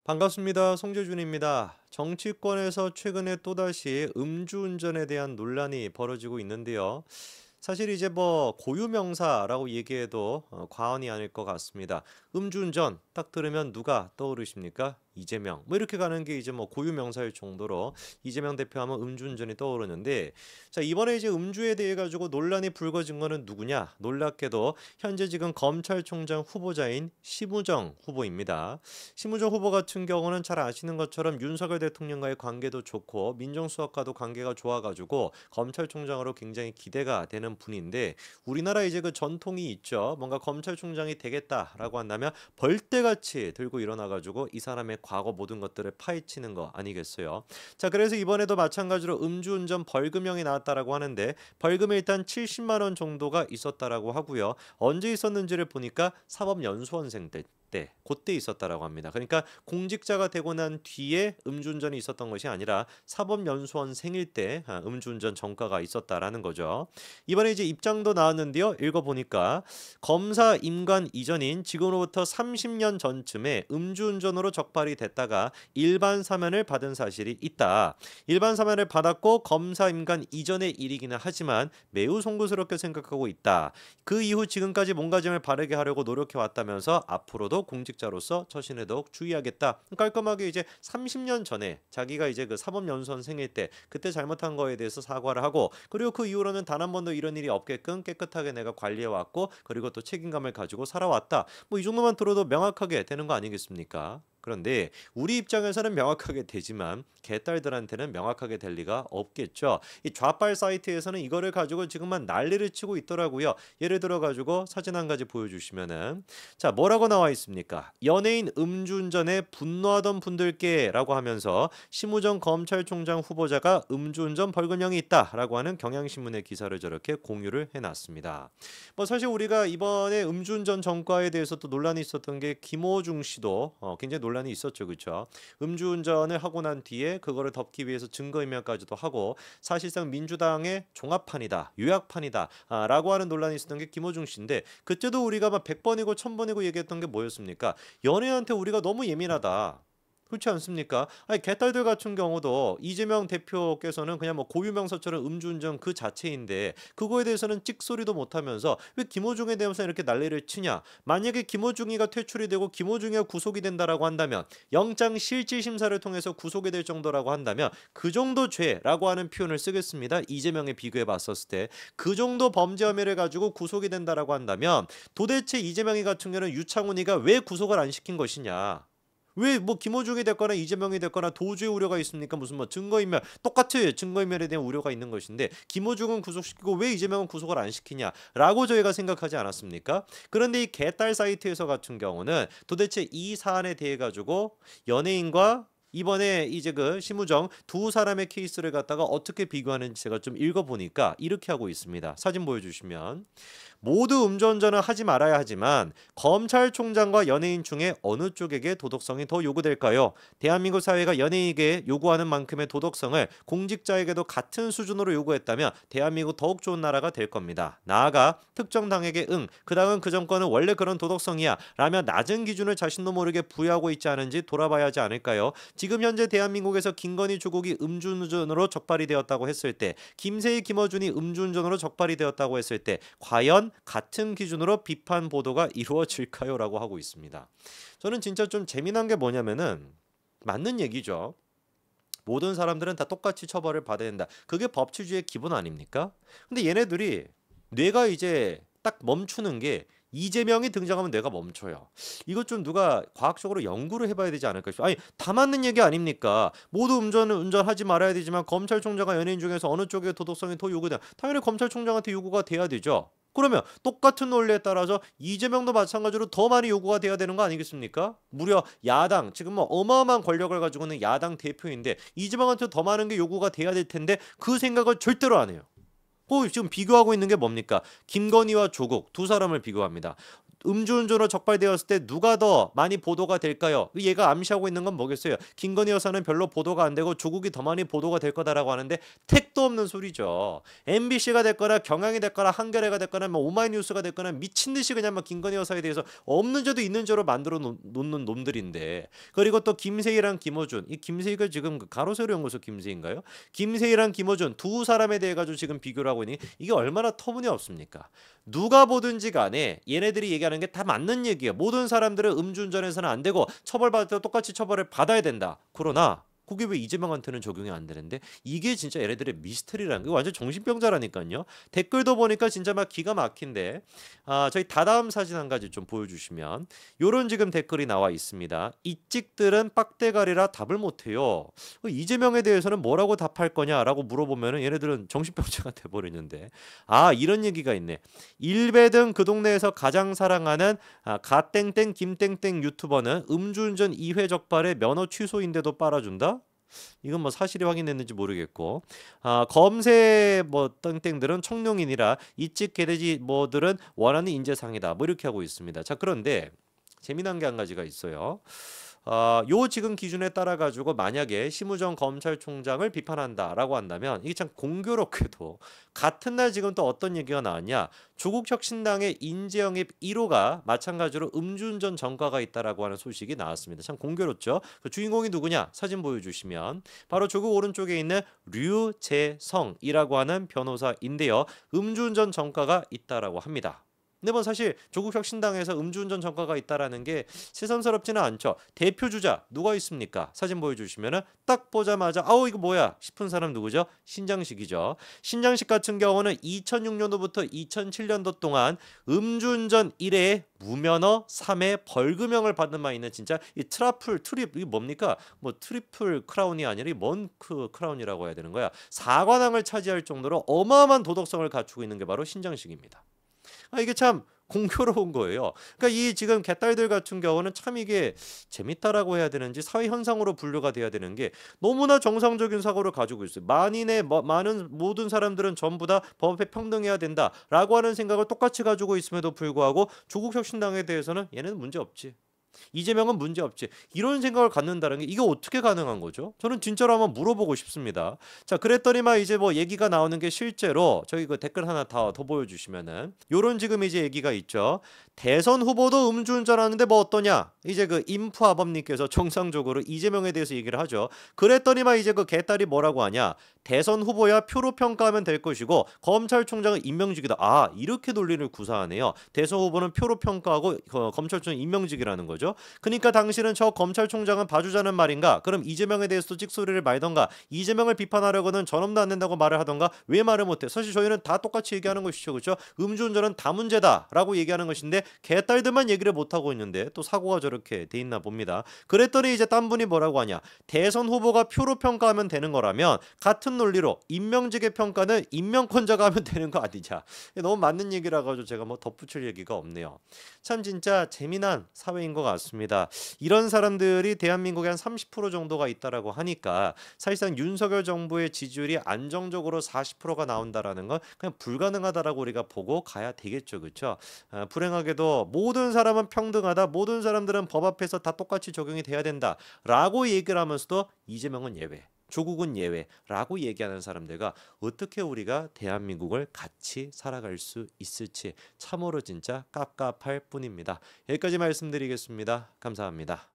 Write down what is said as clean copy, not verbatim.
반갑습니다. 송재준입니다. 정치권에서 최근에 또다시 음주운전에 대한 논란이 벌어지고 있는데요. 사실 이제 뭐 고유명사라고 얘기해도 과언이 아닐 것 같습니다. 음주운전 딱 들으면 누가 떠오르십니까? 이재명. 뭐 이렇게 가는 게 이제 뭐 고유명사일 정도로 이재명 대표하면 음주운전이 떠오르는데, 자, 이번에 이제 음주에 대해 가지고 논란이 불거진 거는 누구냐? 놀랍게도 현재 지금 검찰총장 후보자인 심우정 후보입니다. 심우정 후보 같은 경우는 잘 아시는 것처럼 윤석열 대통령과의 관계도 좋고 민정수석과도 관계가 좋아가지고 검찰총장으로 굉장히 기대가 되는 분인데, 우리나라 이제 그 전통이 있죠. 뭔가 검찰총장이 되겠다라고 한다면 벌떼같이 들고 일어나가지고 이 사람의 과거 모든 것들을 파헤치는 거 아니겠어요? 자, 그래서 이번에도 마찬가지로 음주운전 벌금형이 나왔다라고 하는데, 벌금이 일단 70만 원 정도가 있었다라고 하고요. 언제 있었는지를 보니까 사법연수원생 때 그때 있었다라고 합니다. 그러니까 공직자가 되고 난 뒤에 음주운전이 있었던 것이 아니라 사법연수원생일 때 음주운전 전과가 있었다라는 거죠. 이번에 이제 입장도 나왔는데요. 읽어보니까 검사 임관 이전인 지금으로부터 30년 전쯤에 음주운전으로 적발이 됐다가 일반 사면을 받은 사실이 있다. 일반 사면을 받았고 검사 임관 이전의 일이기는 하지만 매우 송구스럽게 생각하고 있다. 그 이후 지금까지 몸가짐을 바르게 하려고 노력해 왔다면서 앞으로도 공직자로서 처신에 더욱 주의하겠다. 깔끔하게 이제 30년 전에 자기가 이제 그 사법연수원생일 때 그때 잘못한 거에 대해서 사과를 하고, 그리고 그 이후로는 단 한 번도 이런 일이 없게끔 깨끗하게 내가 관리해 왔고, 그리고 또 책임감을 가지고 살아왔다. 뭐 이 정도만 들어도 명확하게 되는 거 아니겠습니까? 그런데 우리 입장에서는 명확하게 되지만 개딸들한테는 명확하게 될 리가 없겠죠. 이 좌빨 사이트에서는 이거를 가지고 지금만 난리를 치고 있더라고요. 예를 들어 가지고 사진 한 가지 보여주시면은, 자, 뭐라고 나와 있습니까? 연예인 음주운전에 분노하던 분들께라고 하면서 심우정 검찰총장 후보자가 음주운전 벌금형이 있다라고 하는 경향신문의 기사를 저렇게 공유를 해놨습니다. 뭐 사실 우리가 이번에 음주운전 전과에 대해서 또 논란이 있었던 게 김호중 씨도 굉장히 논란이 있었죠, 그렇죠? 음주운전을 하고 난 뒤에 그거를 덮기 위해서 증거인멸까지도 하고 사실상 민주당의 종합판이다, 요약판이다라고 하는 논란이 있었던 게 김호중 씨인데, 그때도 우리가 막 100번이고 1000번이고 얘기했던 게 뭐였습니까? 연예한테 우리가 너무 예민하다. 그렇지 않습니까? 아니, 개딸들 같은 경우도 이재명 대표께서는 그냥 뭐 고유명사처럼 음주운전 그 자체인데 그거에 대해서는 찍소리도 못하면서 왜 김호중에 대해서 이렇게 난리를 치냐? 만약에 김호중이가 퇴출이 되고 김호중이가 구속이 된다라고 한다면, 영장 실질 심사를 통해서 구속이 될 정도라고 한다면 그 정도 죄라고 하는 표현을 쓰겠습니다. 이재명에 비교해 봤었을 때 그 정도 범죄 혐의를 가지고 구속이 된다라고 한다면, 도대체 이재명이 같은 경우는 유창훈이가 왜 구속을 안 시킨 것이냐? 왜 뭐 김호중이 됐거나 이재명이 됐거나 도주의 우려가 있습니까? 무슨 뭐 증거인멸, 똑같아요. 증거인멸에 대한 우려가 있는 것인데 김호중은 구속시키고 왜 이재명은 구속을 안 시키냐라고 저희가 생각하지 않았습니까? 그런데 이 개딸 사이트에서 같은 경우는 도대체 이 사안에 대해 가지고 연예인과 이번에 이제 그 심우정 두 사람의 케이스를 갖다가 어떻게 비교하는지 제가 좀 읽어보니까 이렇게 하고 있습니다. 사진 보여주시면, 모두 음주운전을 하지 말아야 하지만 검찰총장과 연예인 중에 어느 쪽에게 도덕성이 더 요구될까요? 대한민국 사회가 연예인에게 요구하는 만큼의 도덕성을 공직자에게도 같은 수준으로 요구했다면 대한민국 더욱 좋은 나라가 될 겁니다. 나아가 특정 당에게 그 당은 그 정권은 원래 그런 도덕성이야 라며 낮은 기준을 자신도 모르게 부여하고 있지 않은지 돌아봐야 하지 않을까요? 지금 현재 대한민국에서 김건희 조국이 음주운전으로 적발이 되었다고 했을 때, 김세희 김어준이 음주운전으로 적발이 되었다고 했을 때 과연 같은 기준으로 비판 보도가 이루어질까요? 라고 하고 있습니다. 저는 진짜 좀 재미난 게 뭐냐면은, 맞는 얘기죠. 모든 사람들은 다 똑같이 처벌을 받아야 된다. 그게 법치주의의 기본 아닙니까? 근데 얘네들이 뇌가 이제 딱 멈추는 게, 이재명이 등장하면 뇌가 멈춰요. 이것 좀 누가 과학적으로 연구를 해봐야 되지 않을까 싶어요. 아니, 다 맞는 얘기 아닙니까? 모두 운전하지 말아야 되지만 검찰총장과 연예인 중에서 어느 쪽의 도덕성이 더 요구돼? 당연히 검찰총장한테 요구가 돼야 되죠. 그러면 똑같은 논리에 따라서 이재명도 마찬가지로 더 많이 요구가 돼야 되는 거 아니겠습니까? 무려 야당, 지금 뭐 어마어마한 권력을 가지고 있는 야당 대표인데 이재명한테 더 많은 게 요구가 돼야 될 텐데 그 생각을 절대로 안 해요. 지금 비교하고 있는 게 뭡니까? 김건희와 조국 두 사람을 비교합니다. 음주운전으로 적발되었을 때 누가 더 많이 보도가 될까요? 얘가 암시하고 있는 건 뭐겠어요? 김건희 여사는 별로 보도가 안 되고 조국이 더 많이 보도가 될 거다라고 하는데 택도 없는 소리죠. MBC가 됐거나 경향이 됐거나 한겨레가 됐거나 뭐 오마이뉴스가 됐거나 미친 듯이 그냥 막 김건희 여사에 대해서 없는 죄도 있는 죄로 만들어 놓는 놈들인데, 그리고 또 김세희랑 김어준, 이 김세희가 지금 그 가로세로 연구소 김세희인가요? 김세희랑 김어준 두 사람에 대해 가지고 지금 비교를 하고 있니, 이게 얼마나 터무니없습니까? 누가 보든지 간에 얘네들이 얘기하는 게 다 맞는 얘기예요. 모든 사람들은 음주운전해서는 안 되고 처벌받을 때 똑같이 처벌을 받아야 된다. 그러나 그게 왜 이재명한테는 적용이 안 되는데? 이게 진짜 얘네들의 미스터리라는 게 완전 정신병자라니까요. 댓글도 보니까 진짜 막 기가 막힌데, 저희 다다음 사진 한 가지 좀 보여주시면 요런 지금 댓글이 나와 있습니다. 이 찍들은 빡대가리라 답을 못해요. 이재명에 대해서는 뭐라고 답할 거냐라고 물어보면은 얘네들은 정신병자가 돼버리는데, 이런 얘기가 있네. 일베 등 그 동네에서 가장 사랑하는 가땡땡 김땡땡 유튜버는 음주운전 2회 적발에 면허 취소인데도 빨아준다? 이건 뭐 사실이 확인됐는지 모르겠고, 검색 뭐 땡땡들은 청룡인이라 이찍 개돼지 뭐들은 원하는 인재상이다, 뭐 이렇게 하고 있습니다. 자, 그런데 재미난 게 한 가지가 있어요. 요 지금 기준에 따라 가지고 만약에 심우정 검찰총장을 비판한다라고 한다면 이게 참 공교롭게도 같은 날 지금 또 어떤 얘기가 나왔냐? 조국 혁신당의 인재영입 1호가 마찬가지로 음주운전 전과가 있다라고 하는 소식이 나왔습니다. 참 공교롭죠? 그 주인공이 누구냐? 사진 보여주시면 바로 조국 오른쪽에 있는 류재성이라고 하는 변호사인데요. 음주운전 전과가 있다라고 합니다. 근데 뭐 사실 조국 혁신당에서 음주운전 전과가 있다라는 게 새삼스럽지는 않죠. 대표 주자 누가 있습니까? 사진 보여주시면은 딱 보자마자 이거 뭐야 싶은 사람 누구죠? 신장식이죠. 신장식 같은 경우는 2006년도부터 2007년도 동안 음주운전 1회에 무면허 3회 벌금형을 받는 바 있는 진짜 이 트립 이게 뭡니까? 뭐 트리플 크라운이 아니라 뭔 크라운이라고 해야 되는 거야? 4관왕을 차지할 정도로 어마어마한 도덕성을 갖추고 있는 게 바로 신장식입니다. 이게 참 공교로운 거예요. 그러니까 이 지금 개딸들 같은 경우는 참 이게 재밌다라고 해야 되는지 사회 현상으로 분류가 돼야 되는 게 너무나 정상적인 사고를 가지고 있어요. 많은 모든 사람들은 전부 다 법 앞에 평등해야 된다라고 하는 생각을 똑같이 가지고 있음에도 불구하고 조국 혁신당에 대해서는 얘는 문제 없지, 이재명은 문제 없지, 이런 생각을 갖는다는 게 이게 어떻게 가능한 거죠? 저는 진짜로 한번 물어보고 싶습니다. 자, 그랬더니만 이제 뭐 얘기가 나오는 게 실제로 저희 그 댓글 하나 더 보여주시면은 요런 지금 이제 얘기가 있죠. 대선 후보도 음주운전하는데 뭐 어떠냐? 이제 그 인프아범님께서 정상적으로 이재명에 대해서 얘기를 하죠. 그랬더니만 이제 그 개딸이 뭐라고 하냐? 대선 후보야 표로 평가하면 될 것이고 검찰총장은 임명직이다. 이렇게 논리를 구사하네요. 대선 후보는 표로 평가하고 검찰총장 임명직이라는 거죠. 그러니까 당신은 저 검찰총장은 봐주자는 말인가? 그럼 이재명에 대해서도 찍소리를 말던가, 이재명을 비판하려고는 저놈도 안 된다고 말을 하던가, 왜 말을 못해? 사실 저희는 다 똑같이 얘기하는 것이죠, 그렇죠? 음주운전은 다 문제다라고 얘기하는 것인데 개딸들만 얘기를 못하고 있는데 또 사고가 저렇게 돼 있나 봅니다. 그랬더니 이제 딴 분이 뭐라고 하냐? 대선 후보가 표로 평가하면 되는 거라면 같은 논리로 임명직의 평가는 임명권자가 하면 되는 거 아니냐? 너무 맞는 얘기라 가지고 제가 뭐 덧붙일 얘기가 없네요. 참 진짜 재미난 사회인 것 같습니다. 이런 사람들이 대한민국에 한 30% 정도가 있다라고 하니까 사실상 윤석열 정부의 지지율이 안정적으로 40%가 나온다라는 건 그냥 불가능하다라고 우리가 보고 가야 되겠죠, 그렇죠? 불행하게도 모든 사람은 평등하다, 모든 사람들은 법 앞에서 다 똑같이 적용이 돼야 된다라고 얘기를 하면서도 이재명은 예외, 조국은 예외라고 얘기하는 사람들과 어떻게 우리가 대한민국을 같이 살아갈 수 있을지 참으로 진짜 깝깝할 뿐입니다. 여기까지 말씀드리겠습니다. 감사합니다.